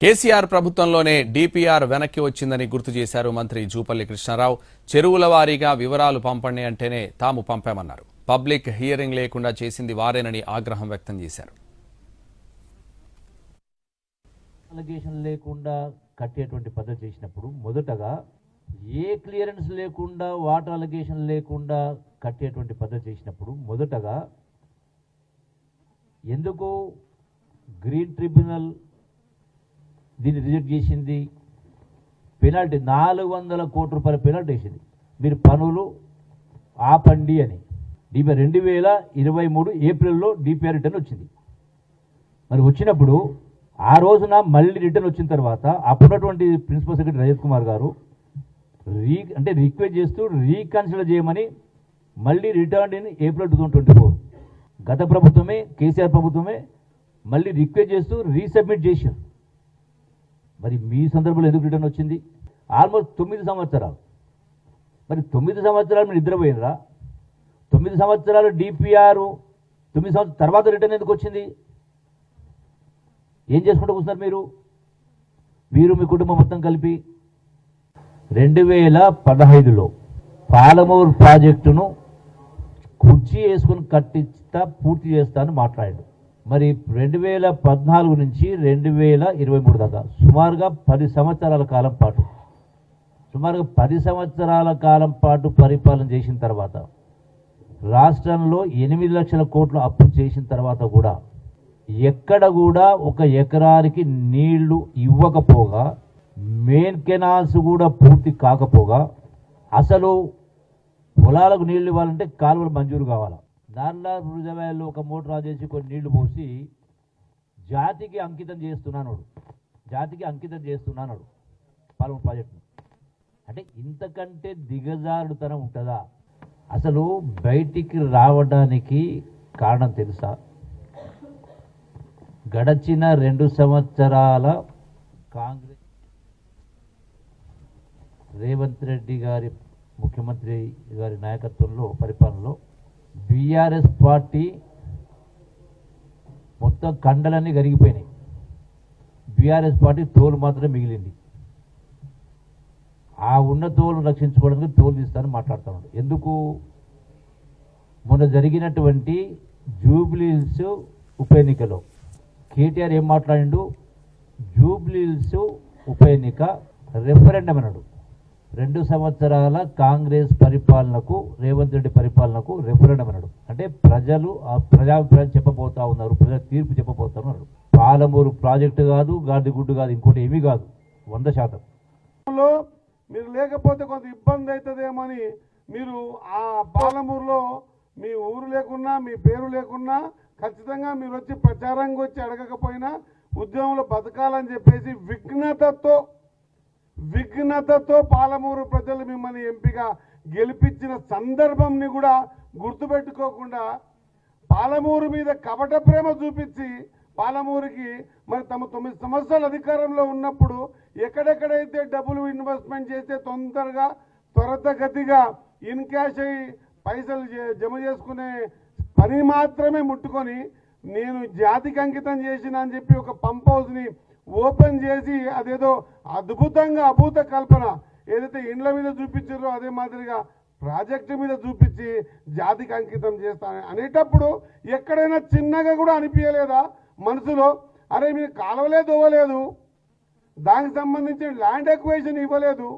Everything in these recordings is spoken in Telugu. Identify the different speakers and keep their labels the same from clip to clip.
Speaker 1: కేసీఆర్ ప్రభుత్వంలోనే డీపీఆర్ వెనక్కి వచ్చిందని గుర్తు చేశారు మంత్రి జూపల్లి కృష్ణారావు. చెరువుల వారీగా వివరాలు పంపండి అంటేనే తాము పంపామన్నారు. పబ్లిక్ హియరింగ్ లేకుండా చేసింది వారేనని ఆగ్రహం వ్యక్తం చేశారు.
Speaker 2: అలిగేషన్ లేకుండా కట్టేటువంటి పద్ధతి చేసినప్పుడు మొదటగా ఏ క్లియరెన్స్ లేకుండా వాటర్ అలిగేషన్ లేకుండా కట్టేటువంటి పద్ధతి చేసినప్పుడు మొదటగా ఎందుకు గ్రీన్ ట్రిబ్యునల్ దీన్ని రిజెక్ట్ చేసింది? పెనాల్టీ 400 కోట్ల రూపాయల పెనాల్టీ వేసింది. మీరు పనులు ఆపండి అని. 2023 ఏప్రిల్లో డిపిఆర్ రిటర్న్ వచ్చింది. మరి వచ్చినప్పుడు ఆ రోజున మళ్ళీ రిటర్న్ వచ్చిన తర్వాత అప్పుడున్నటువంటి ప్రిన్సిపల్ సెక్రటరీ రజత్ కుమార్ గారు రిక్వెస్ట్ చేస్తూ రీకన్సిడర్ చేయమని మళ్ళీ రిటర్న్ ఇన్ ఏప్రిల్ 2024 గత ప్రభుత్వమే కేసీఆర్ ప్రభుత్వమే మళ్ళీ రిక్వెస్ట్ చేస్తూ రీసబ్మిట్ చేశారు. మరి మీ సందర్భంలో ఎందుకు రిటర్న్ వచ్చింది? ఆల్మోస్ట్ 9 సంవత్సరాలు. మరి 9 సంవత్సరాలు మీరు నిద్రపోయినరా? 9 సంవత్సరాలు డిపిఆర్ 9 సంవత్సరాల తర్వాత రిటర్న్ ఎందుకు వచ్చింది? ఏం చేసుకుంటూ కూర్చున్నారు మీరు మీ కుటుంబం మొత్తం కలిపి? 2015లో పాలమూరు ప్రాజెక్టును కుర్చీ వేసుకుని కట్టిస్తా పూర్తి చేస్తా అని మాట్లాడాడు. మరి 2014 నుంచి 2023 దాకా సుమారుగా 10 సంవత్సరాల కాలం పాటు పరిపాలన చేసిన తర్వాత రాష్ట్రంలో 8 లక్షల కోట్ల అప్పు చేసిన తర్వాత కూడా ఎక్కడ కూడా ఒక ఎకరానికి నీళ్లు ఇవ్వకపోగా, మెయిన్ కెనాల్స్ కూడా పూర్తి కాకపోగా, అసలు పొలాలకు నీళ్లు ఇవ్వాలంటే కాలువలు మంజూరు కావాలా, దానిలో రిజర్వాయర్లో ఒక మోటార్ రాజేసి కొన్ని నీళ్లు పోసి జాతికి అంకితం చేస్తున్నాడు పాలమూరు ప్రాజెక్టును. అంటే ఇంతకంటే దిగజారుడుతనం ఉంటుందా? అసలు బయటికి రావడానికి కారణం తెలుసా? గడచిన 2 సంవత్సరాల కాంగ్రెస్ రేవంత్ రెడ్డి గారి ముఖ్యమంత్రి గారి నాయకత్వంలో పరిపాలనలో బీఆర్ఎస్ పార్టీ మొత్తం కండలన్నీ కరిగిపోయినాయి. బీఆర్ఎస్ పార్టీ తోలు మాత్రమే మిగిలింది. ఆ ఉన్న తోలు రక్షించుకోవడానికి తోలు తీస్తానని మాట్లాడుతున్నాడు. ఎందుకు? మొన్న జరిగినటువంటి జూబ్లీహిల్స్ ఉప ఎన్నికలో కేటీఆర్ ఏం మాట్లాడిండు? జూబ్లీహిల్స్ ఉప ఎన్నిక రెఫరెండం అన్నాడు. 2 సంవత్సరాల కాంగ్రెస్ పరిపాలనకు, రేవంత్ రెడ్డి పరిపాలనకు రెఫరెండం అన్నాడు. అంటే ప్రజలు ఆ ప్రజాభిప్రాయం చెప్పబోతా ఉన్నారు, ప్రజల తీర్పు చెప్పబోతా ఉన్నారు. పాలమూరు ప్రాజెక్టు కాదు, గాడిగుడ్డు కాదు, ఇంకోటి ఏమీ కాదు. 100%
Speaker 3: మీరు లేకపోతే కొంత ఇబ్బంది అవుతుందేమో అని మీరు ఆ పాలమూరులో మీ ఊరు లేకున్నా, మీ పేరు లేకున్నా ఖచ్చితంగా మీరు వచ్చి ప్రచారంగా వచ్చి అడగకపోయినా ఉద్యమంలో బతకాలని చెప్పేసి విఘ్నతతో పాలమూరు ప్రజలు మిమ్మల్ని ఎంపిక గెలిపించిన సందర్భంని కూడా గుర్తుపెట్టుకోకుండా పాలమూరు మీద కపట ప్రేమ చూపించి పాలమూరుకి మరి తమ 9 సంవత్సరాల అధికారంలో ఉన్నప్పుడు ఎక్కడెక్కడైతే డబ్బులు ఇన్వెస్ట్మెంట్ చేస్తే తొందరగా త్వరితగతిగా ఇన్ క్యాష్ అయ్యి పైసలు జమ చేసుకునే పని మాత్రమే ముట్టుకొని నేను జాతికి అంకితం చేసిన అని చెప్పి ఒక పంప్ హౌస్ని ఓపెన్ చేసి అదేదో అభూత కల్పన ఏదైతే ఇండ్ల మీద చూపించారో అదే మాదిరిగా ప్రాజెక్టు మీద చూపించి జాతికి అంకితం చేస్తాను అనేటప్పుడు ఎక్కడైనా చిన్నగా కూడా అనిపించలేదా మనసులో? అరే మీరు కాలువలే దోవలేదు, దానికి సంబంధించిన ల్యాండ్ ఎక్వేషన్ ఇవ్వలేదు,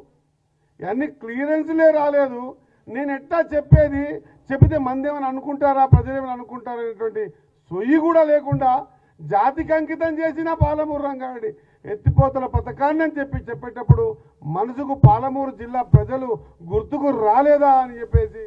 Speaker 3: ఇవన్నీ క్లియరెన్స్లే రాలేదు, నేను ఎట్టా చెప్తే మంది ఏమైనా అనుకుంటారా, ప్రజలు ఏమైనా అనుకుంటారా అనేటువంటి సొయ్యి కూడా లేకుండా జాతికి అంకితం చేసిన పాలమూరు రంగారెడ్డి ఎత్తిపోతల పథకాన్ని అని చెప్పేటప్పుడు మనసుకు పాలమూరు జిల్లా ప్రజలు గుర్తుకు రాలేదా అని చెప్పేసి